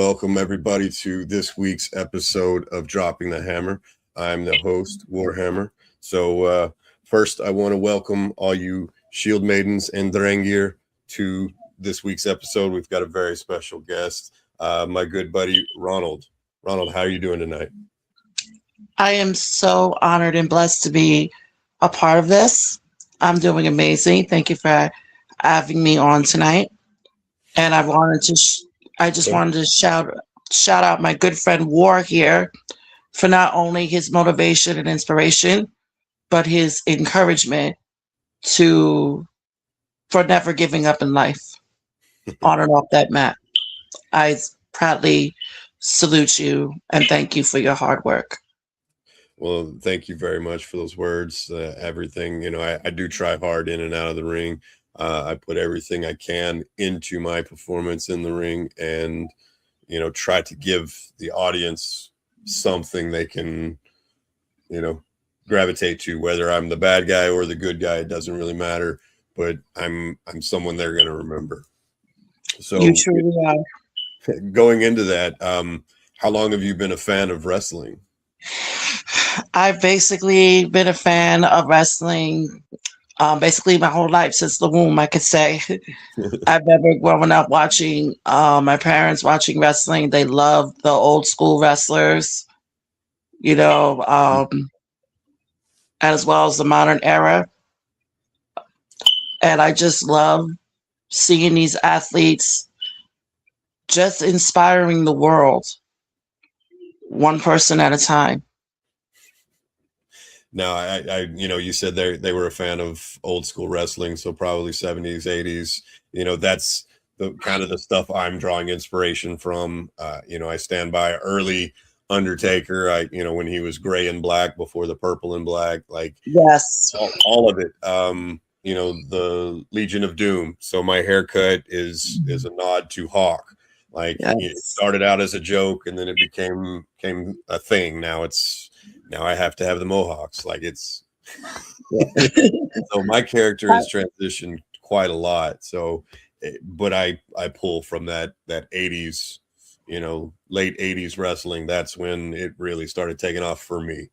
welcome everybody to this week's episode of Dropping the Hammer. I'm the host, Warhammer. So first, I want to welcome all you Shield Maidens and Drengir to this week's episode. We've got a very special guest, my good buddy, Ronald. Ronald, how are you doing tonight? I am so honored and blessed to be a part of this. I'm doing amazing. Thank you for having me on tonight. And I just wanted to shout out my good friend War here for not only his motivation and inspiration, but his encouragement for never giving up in life on and off that mat. I proudly salute you and thank you for your hard work. Well, thank you very much for those words. Everything, I do try hard in and out of the ring. I put everything I can into my performance in the ring and, try to give the audience something they can, gravitate to, whether I'm the bad guy or the good guy. It doesn't really matter, but I'm someone they're going to remember. So You truly are. Going into that, how long have you been a fan of wrestling? I've basically been a fan of wrestling basically my whole life, since the womb, I could say. I've never grown up watching my parents watching wrestling. They loved the old school wrestlers, as well as the modern era. And I just love seeing these athletes just inspiring the world, one person at a time. Now, I you said they were a fan of old school wrestling, so probably 70s, 80s. That's the kind of the stuff I'm drawing inspiration from. I stand by early Undertaker. When he was gray and black before the purple and black, Yes, all of it. The Legion of Doom. So my haircut is a nod to Hawk. yes. It started out as a joke, and then it became a thing. Now I have to have the mohawks. So my character has transitioned quite a lot. So, but I pull from that 80s, late 80s wrestling. That's when it really started taking off for me.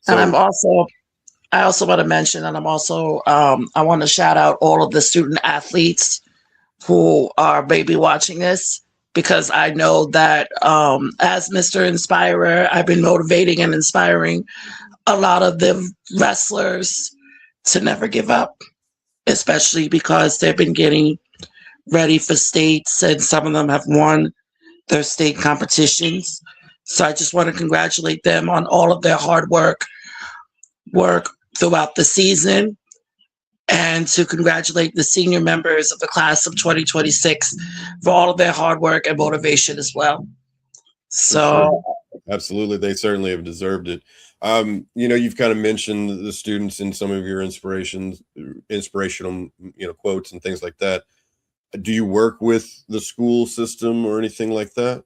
And I also want to mention that I want to shout out all of the student athletes who are maybe watching this, because I know that as Mr. Inspirer, I've been motivating and inspiring a lot of the wrestlers to never give up, especially because they've been getting ready for states, and some of them have won their state competitions. So I just want to congratulate them on all of their hard work throughout the season, and to congratulate the senior members of the class of 2026 for all of their hard work and motivation as well. So, sure. Absolutely, they certainly have deserved it. You've kind of mentioned the students in some of your inspirational, quotes and things like that. Do you work with the school system or anything like that?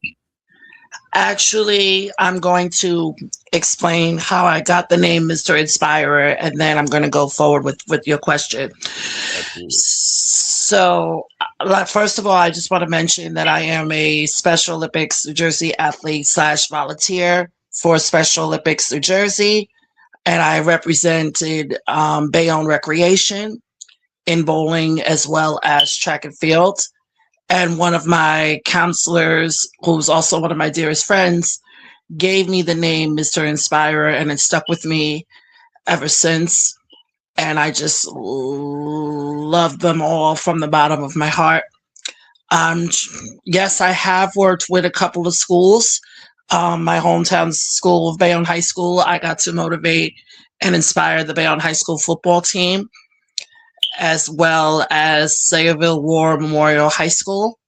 Actually, I'm going to explain how I got the name Mr. Inspirer, and then I'm going to go forward with your question. Absolutely. So, first of all, I just want to mention that I am a Special Olympics New Jersey athlete / volunteer for Special Olympics New Jersey, and I represented Bayonne Recreation in bowling as well as track and field. And one of my counselors, who's also one of my dearest friends, gave me the name Mr. Inspirer, and it stuck with me ever since. And I just love them all from the bottom of my heart. Yes, I have worked with a couple of schools. My hometown school of Bayonne High School, I got to motivate and inspire the Bayonne High School football team, as well as Sayreville War Memorial High School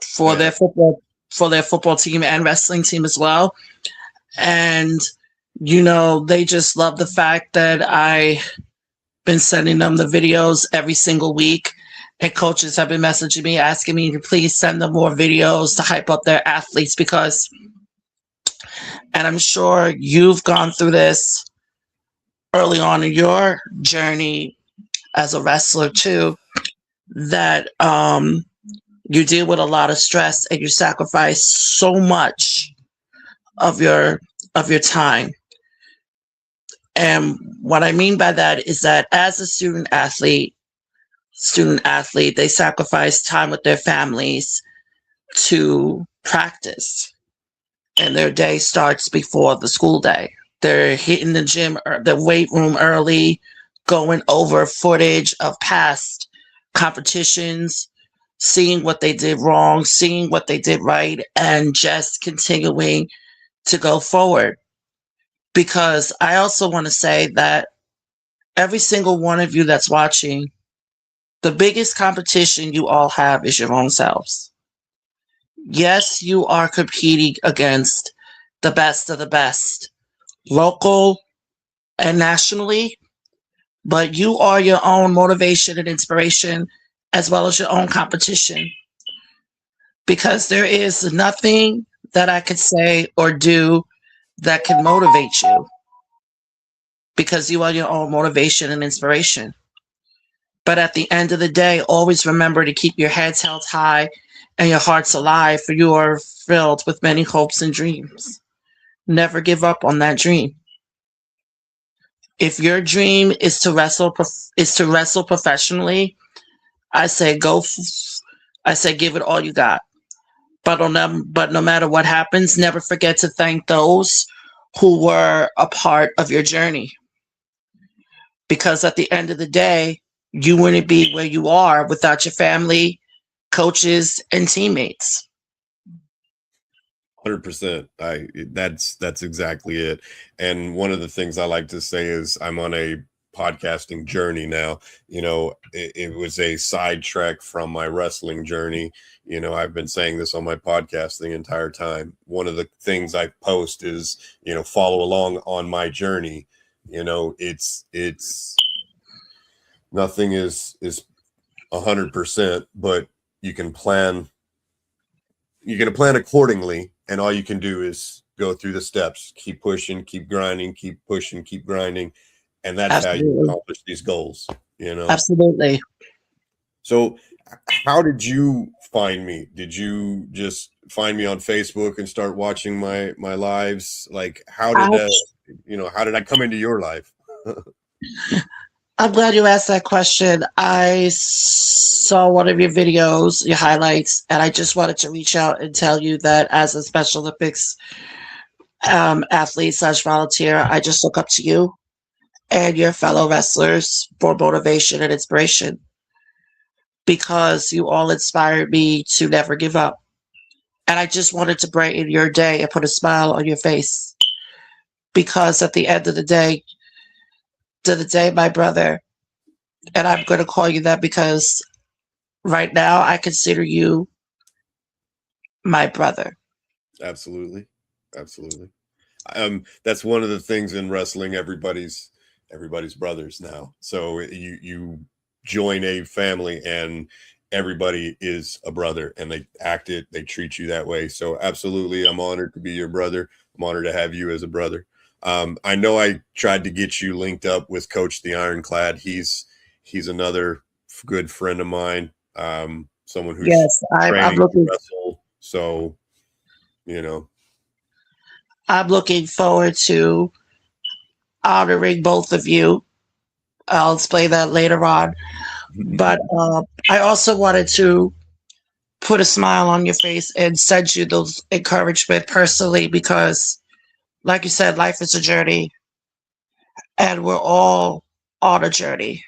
for their football team and wrestling team as well. And they just love the fact that I've been sending them the videos every single week, and coaches have been messaging me asking me to please send them more videos to hype up their athletes, because, and I'm sure you've gone through this early on in your journey as a wrestler too, that you deal with a lot of stress and you sacrifice so much of your time. And what I mean by that is that as a student athlete, they sacrifice time with their families to practice, and their day starts before the school day. They're hitting the gym or the weight room early, going over footage of past competitions, seeing what they did wrong, seeing what they did right, and just continuing to go forward. Because I also want to say that every single one of you that's watching, the biggest competition you all have is your own selves. Yes, you are competing against the best of the best, local and nationally, but you are your own motivation and inspiration as well as your own competition. Because there is nothing that I could say or do that can motivate you, because you are your own motivation and inspiration. But at the end of the day, always remember to keep your heads held high and your hearts alive, for you are filled with many hopes and dreams. Never give up on that dream. If your dream is to wrestle professionally, I say I say give it all you got. But no matter what happens, never forget to thank those who were a part of your journey. Because at the end of the day, you wouldn't be where you are without your family, coaches, and teammates. 100%. That's exactly it. And one of the things I like to say is I'm on a podcasting journey now. It was a sidetrack from my wrestling journey. I've been saying this on my podcast the entire time. One of the things I post is, follow along on my journey. It's nothing is 100%, but you can plan accordingly, and all you can do is go through the steps, keep pushing, keep grinding, keep pushing, keep grinding, and that's how you Absolutely. accomplish these goals. Absolutely. So how did you find me? Did you just find me on Facebook and start watching my lives? Like, I, how did I come into your life? I'm glad you asked that question. I saw one of your videos, your highlights, and I just wanted to reach out and tell you that as a Special Olympics athlete slash volunteer, I just look up to you and your fellow wrestlers for motivation and inspiration, because you all inspired me to never give up. And I just wanted to brighten your day and put a smile on your face, because at the end of the day, my brother, and I'm going to call you that because right now I consider you my brother. Absolutely. Absolutely. That's one of the things in wrestling. Everybody's brothers now. So you join a family and everybody is a brother, and they treat you that way. So absolutely, I'm honored to be your brother. I'm honored to have you as a brother. I know I tried to get you linked up with Coach the Ironclad. He's another good friend of mine. Someone who's Yes, I'm training to looking. wrestle. So, you know, I'm looking forward to honoring both of you. I'll explain that later on. But I also wanted to put a smile on your face and send you those encouragement personally, because, like you said, life is a journey, and we're all on a journey.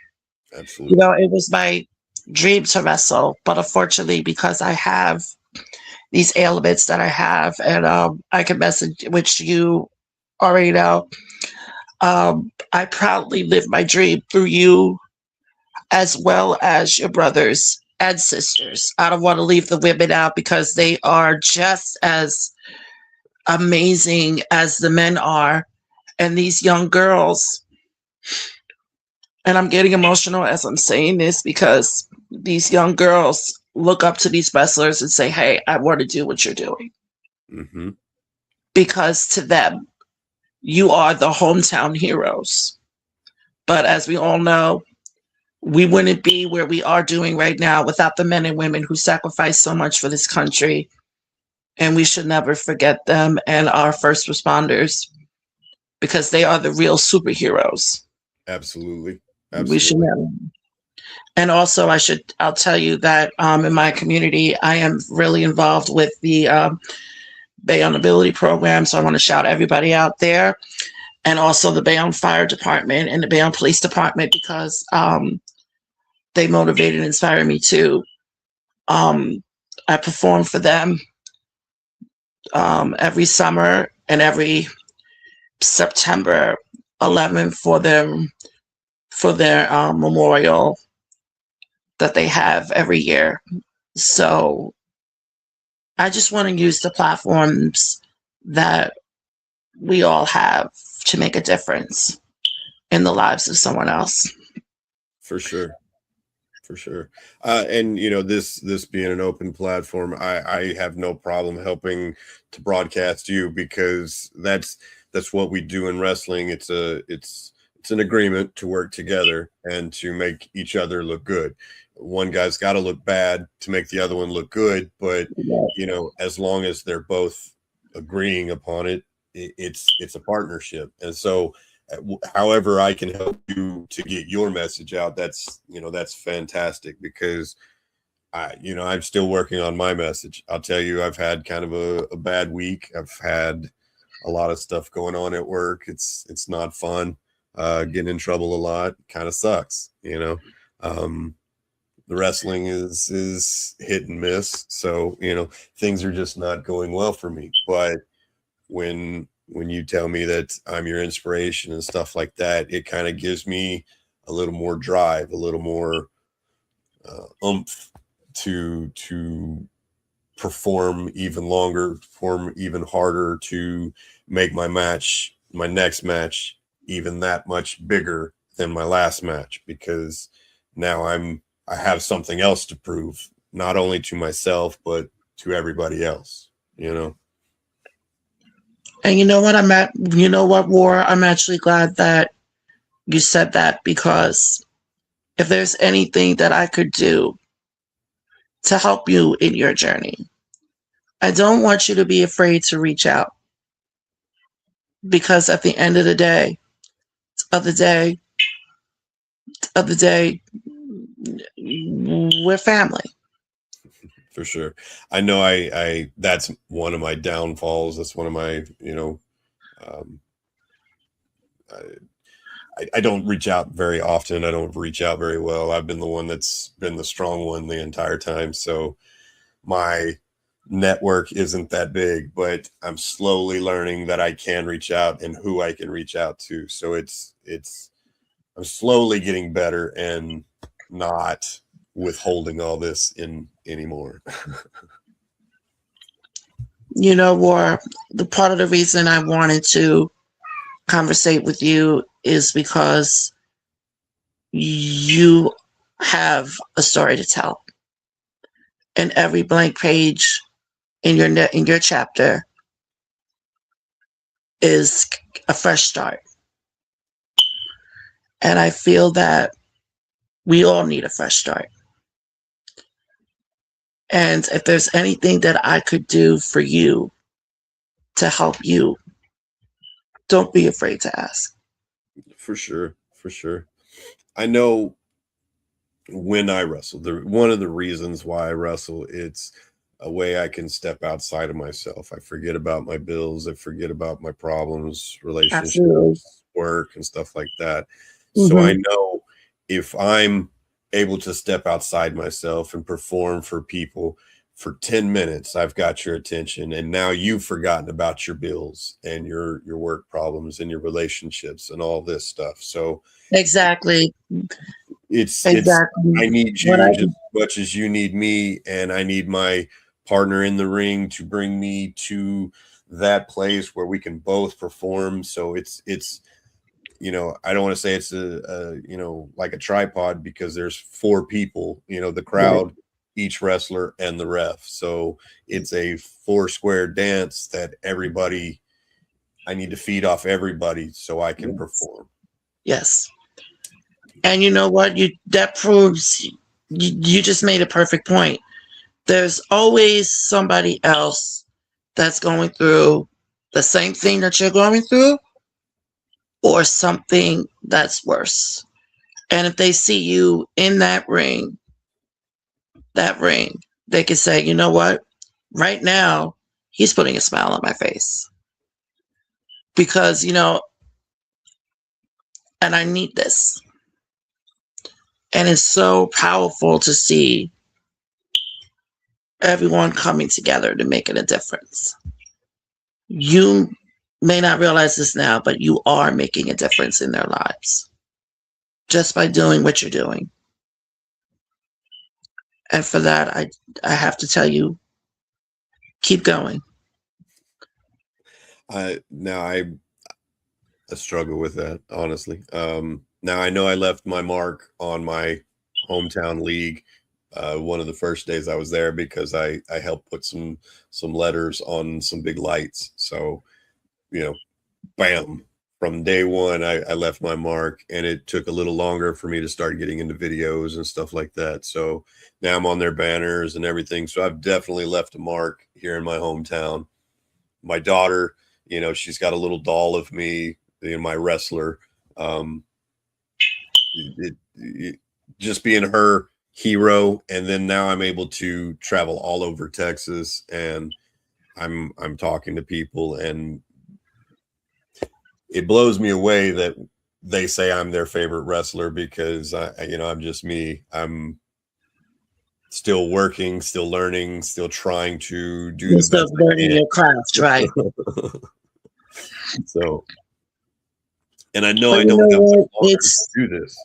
absolutely. It was my dream to wrestle, but unfortunately, because I have these ailments that I have, and I can message, which you already know, I proudly live my dream through you as well as your brothers and sisters. I don't want to leave the women out because they are just as amazing as the men are. And these young girls, and I'm getting emotional as I'm saying this, because these young girls look up to these wrestlers and say, hey, I want to do what you're doing. Mm-hmm. Because to them, you are the hometown heroes. But as we all know, we wouldn't be where we are doing right now without the men and women who sacrificed so much for this country. And we should never forget them and our first responders because they are the real superheroes. Absolutely. We should Absolutely. never. And also, I'll tell you that in my community, I am really involved with the Bayonne Ability Program. So I want to shout everybody out there, and also the Bayonne Fire Department and the Bayonne Police Department because they motivated and inspired me too. I perform for them every summer and every September 11th for their memorial that they have every year. So I just want to use the platforms that we all have to make a difference in the lives of someone else. For sure. For sure. And this being an open platform, I have no problem helping to broadcast you because that's what we do in wrestling. It's an agreement to work together and to make each other look good. One guy's got to look bad to make the other one look good, but as long as they're both agreeing upon it, it's a partnership. And so however I can help you to get your message out, that's fantastic because I'm still working on my message. I'll tell you, I've had kind of a bad week. I've had a lot of stuff going on at work. It's not fun. Getting in trouble a lot kind of sucks. The wrestling is hit and miss. So, things are just not going well for me. But when you tell me that I'm your inspiration and stuff like that, it kind of gives me a little more drive, a little more oomph to perform even longer, perform even harder, to make my next match, even that much bigger than my last match, because now I have something else to prove, not only to myself, but to everybody else, And War, I'm actually glad that you said that because if there's anything that I could do to help you in your journey, I don't want you to be afraid to reach out because at the end of the day, of the day, of the day, we're family. For sure. I know I that's one of my downfalls. That's one of my, um, I don't reach out very often. I don't reach out very well. I've been the one that's been the strong one the entire time. So my network isn't that big, but I'm slowly learning that I can reach out and who I can reach out to. So I'm slowly getting better and not withholding all this in anymore. War, the part of the reason I wanted to conversate with you is because you have a story to tell. And every blank page in your chapter is a fresh start. And I feel that we all need a fresh start. And if there's anything that I could do for you to help you, don't be afraid to ask. For sure. For sure. I know when I wrestle, one of the reasons why I wrestle, it's a way I can step outside of myself. I forget about my bills. I forget about my problems, relationships, Absolutely. work, and stuff like that. Mm-hmm. So I know if I'm able to step outside myself and perform for people for 10 minutes, I've got your attention. And now you've forgotten about your bills and your work problems and your relationships and all this stuff. So exactly. It's Exactly. I need you just as much as you need me, and I need my partner in the ring to bring me to that place where we can both perform. So it's I don't want to say it's a like a tripod, because there's four people, the crowd, each wrestler, and the ref. So it's a four square dance that I need to feed off everybody so I can perform. Yes. And you know what? That proves you just made a perfect point. There's always somebody else that's going through the same thing that you're going through or something that's worse. And if they see you in that ring, they can say, you know what? Right now, he's putting a smile on my face because, and I need this. And it's so powerful to see everyone coming together to make it a difference. You may not realize this now, but you are making a difference in their lives just by doing what you're doing. And for that, I have to tell you, keep going. I struggle with that, honestly. Now I know I left my mark on my hometown league one of the first days I was there because I helped put some letters on some big lights. So, you know, bam, from day one, I left my mark, and it took a little longer for me to start getting into videos and stuff like that. So now I'm on their banners and everything. So I've definitely left a mark here in my hometown. My daughter, she's got a little doll of me, my wrestler. Um, it just being her hero, and then now I'm able to travel all over Texas, and I'm talking to people, and it blows me away that they say I'm their favorite wrestler because I'm just me. I'm still working, still learning, still trying to do You're the still best learning your craft, right? I can. So, and I know But I you don't know have much what? longer to do this.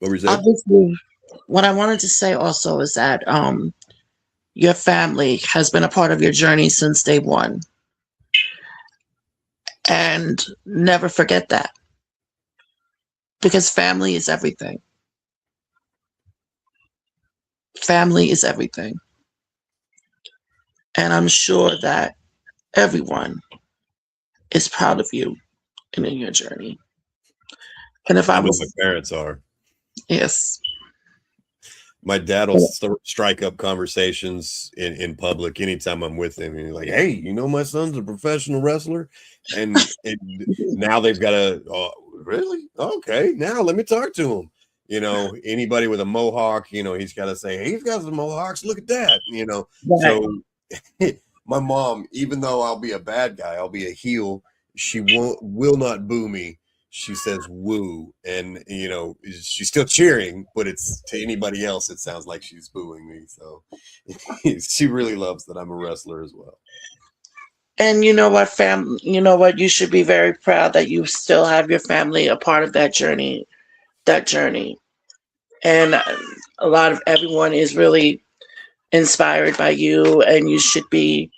What were you saying? Obviously, what I wanted to say also is that your family has been a part of your journey since day one. And never forget that because family is everything. Family is everything. And I'm sure that everyone is proud of you and in your journey. And if I I know my was, parents are. yes, My dad will strike up conversations in public anytime I'm with him. And he's like, "Hey, my son's a professional wrestler," and now they've got a really okay. Now let me talk to him. Anybody with a mohawk, he's got to say, "Hey, he's got some mohawks. Look at that." that, So my mom, even though I'll be a bad guy, I'll be a heel. She will not boo me. She says woo, and she's still cheering, but it's to anybody else it sounds like she's booing me. So she really loves that I'm a wrestler as well. and you know what, you should be very proud that you still have your family a part of that journey. And a lot of everyone is really inspired by you, and you should be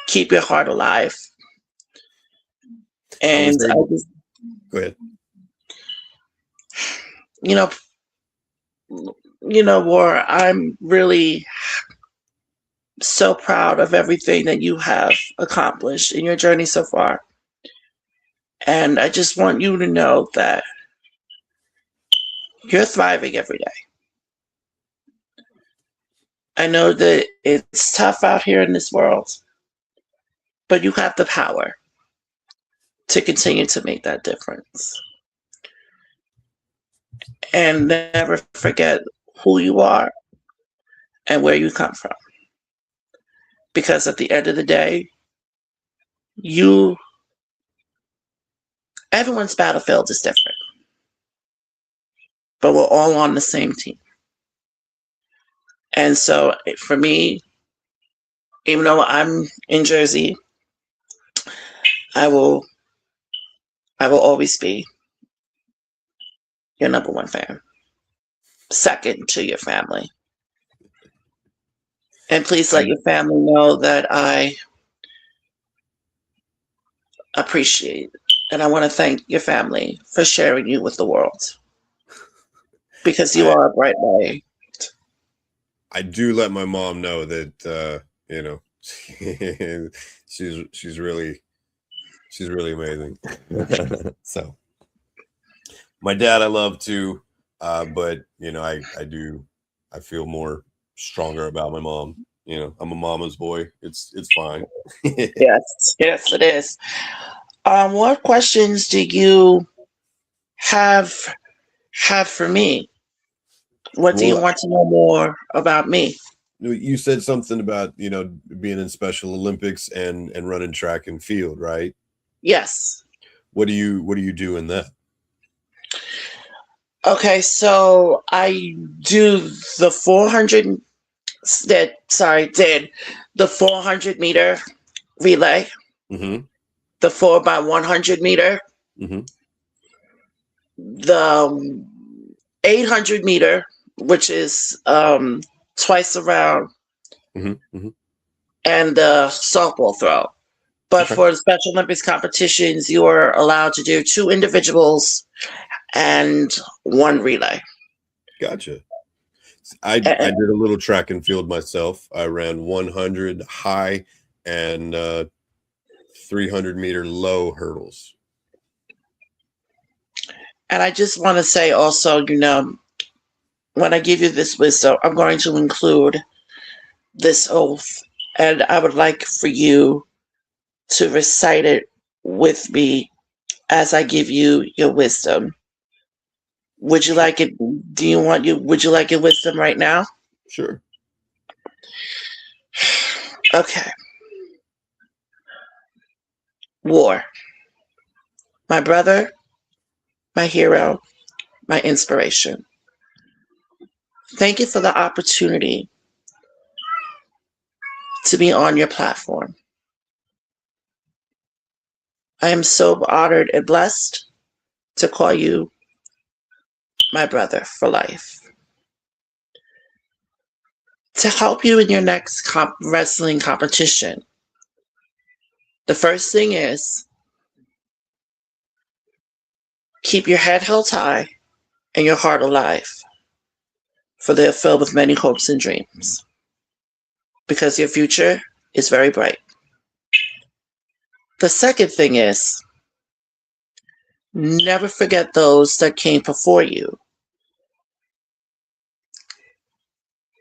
keep your heart alive. I was And I able. just, Go ahead. you know, War, I'm really so proud of everything that you have accomplished in your journey so far. And I just want you to know that you're thriving every day. I know that it's tough out here in this world, but you have the power to continue to make that difference. And never forget who you are and where you come from. Because at the end of the day, you everyone's battlefield is different, but we're all on the same team. And so for me, even though I'm in Jersey, I will always be your number one fan. Second to your family. And please let I, your family know that I appreciate and I want to thank your family for sharing you with the world because you I are a bright light. I do let my mom know that she's really She's really amazing. So my dad, I love too, but I feel more stronger about my mom. I'm a mama's boy. It's fine. Yes, yes, it is. What questions do you have have for me? What do you Well, want to know more about me? you said something about being in Special Olympics and running track and field, right? Yes. What do you do in that? Okay, so I do the 400 did the 400-meter relay, Mm-hmm. the 4x100 meter, Mm-hmm. the 800 meter, which is twice around, Mm-hmm. Mm-hmm. and the softball throw. But Okay. for the Special Olympics competitions, you are allowed to do two individuals and one relay. Gotcha. I And, did a little track and field myself. I ran 100 high and 300-meter low hurdles. and I just want to say also, when I give you this wisdom, I'm going to include this oath, and I would like for you to recite it with me as I give you your wisdom. Would you Sure. like it? Would you like your wisdom right now? Sure. Okay. War. My brother, my hero, my inspiration. Thank you for the opportunity to be on your platform. I am so honored and blessed to call you my brother for life. To help you in your next wrestling competition, the first thing is keep your head held high and your heart alive, for they are filled with many hopes and dreams, because your future is very bright. The second thing is never forget those that came before you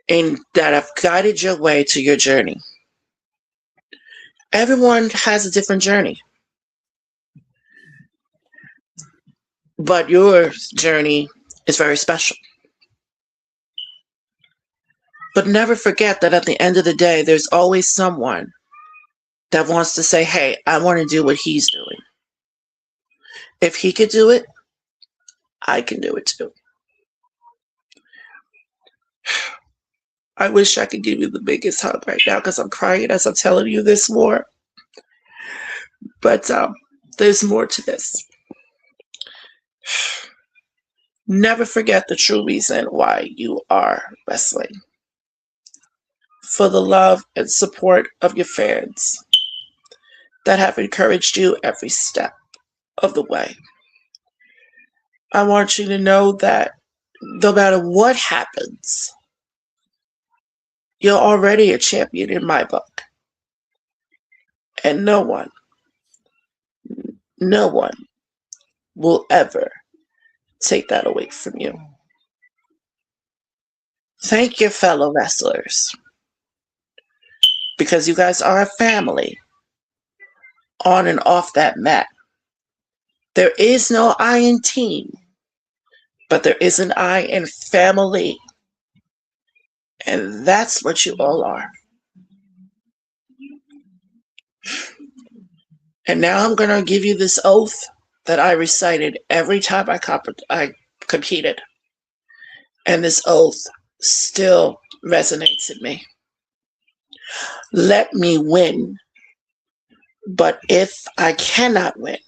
and that have guided your way to your journey. Everyone has a different journey, but your journey is very special. But never forget that at the end of the day, there's always someone that wants to say, hey, I want to do what he's doing. If he could do it, I can do it too. I wish I could give you the biggest hug right now because I'm crying as I'm telling you this more. But there's more to this. Never forget the true reason why you are wrestling. For the love and support of your fans that have encouraged you every step of the way. I want you to know that no matter what happens, you're already a champion in my book. And no one will ever take that away from you. Thank your fellow wrestlers, because you guys are a family on and off that mat. There is no I in team, but there is an I in family. And that's what you all are. And now I'm going to give you this oath that I recited every time I competed. And this oath still resonates in me. Let me win. But if I cannot win,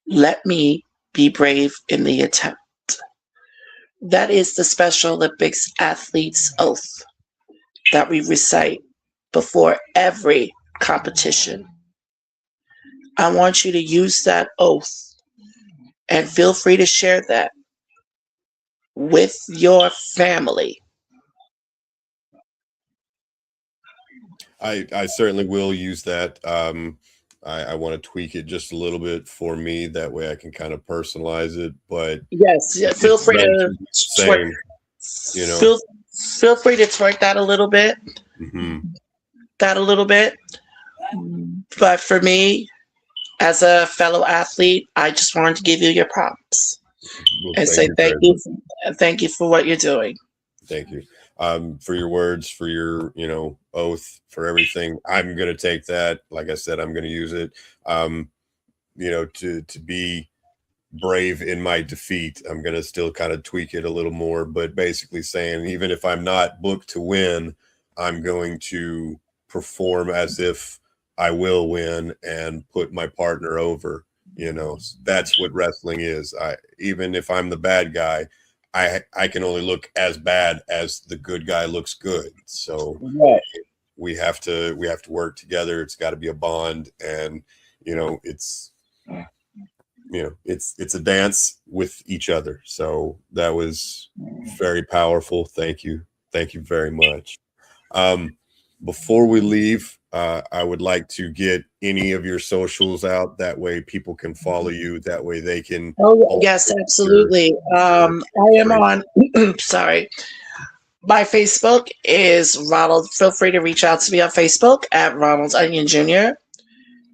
let me be brave in the attempt. That is the Special Olympics athlete's oath that we recite before every competition. I want you to use that oath and feel free to share that with your family. I certainly will use that. I want to tweak it just a little bit for me. That way I can kind of personalize it, but Yes, yeah, feel it's free to relatively the twerk, same, you know. feel free to twerk that a little bit. Hmm. That a little bit. But for me, as a fellow athlete, I just wanted to give you your props Well, and thank say you very much. thank you for what you're doing. Thank you. For your words, for your, oath, for everything. I'm gonna take that. Like I said, I'm gonna use it. Um, to be brave in my defeat. I'm gonna still kind of tweak it a little more, but basically saying even if I'm not booked to win, I'm going to perform as if I will win and put my partner over. That's what wrestling is. I Even if I'm the bad guy, I can only look as bad as the good guy looks good. So Right. we have to work together. It's got to be a bond, and it's it's a dance with each other. So that was very powerful. Thank you very much. um Before we leave, I would like to get any of your socials out, that way people can follow you, that way they can Oh also yes, your absolutely. your I am inspiration. on. Sorry, my Facebook is Ronald. Feel free to reach out to me on Facebook at Ronald Onion Jr.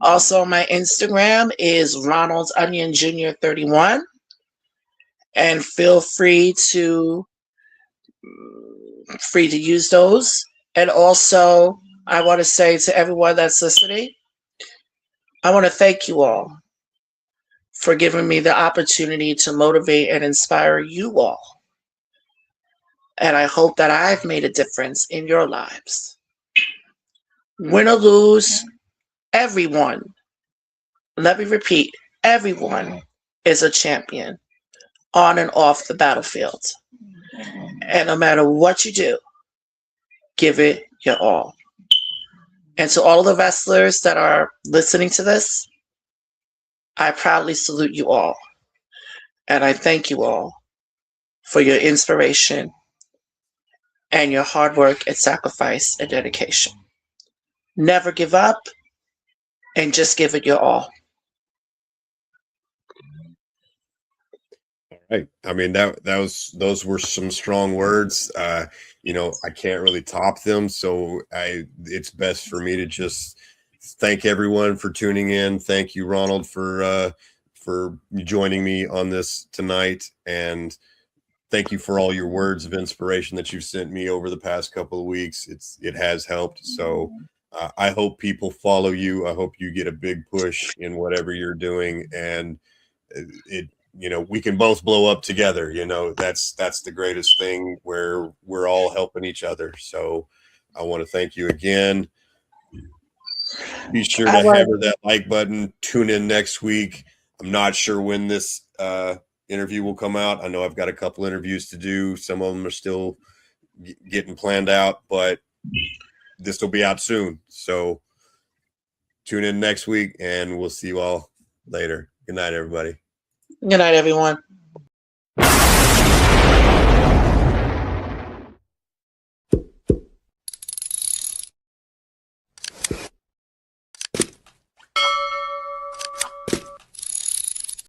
Also, my Instagram is Ronald Onion Jr. 31, and feel free to use those. And also, I want to say to everyone that's listening, I want to thank you all for giving me the opportunity to motivate and inspire you all. And I hope that I've made a difference in your lives. Win or lose, everyone, let me repeat, everyone is a champion on and off the battlefield. And no matter what you do, give it your all. And to all the wrestlers that are listening to this, I proudly salute you all. And I thank you all for your inspiration and your hard work and sacrifice and dedication. Never give up and just give it your all. Right. I mean, those were some strong words. I can't really top them, so it's best for me to just thank everyone for tuning in. Thank you, Ronald, for joining me on this tonight, and thank you for all your words of inspiration that you've sent me over the past couple of weeks. It has helped. So I hope people follow you. I hope you get a big push in whatever you're doing, and it we can both blow up together. That's the greatest thing, where we're all helping each other. So I want to thank you again. Be sure I to want hammer that like button. Tune in next week. I'm not sure when this interview will come out. I know I've got a couple interviews to do. Some of them are still getting planned out, but this will be out soon. So tune in next week, and we'll see you all later. Good night, everybody. Good night, everyone.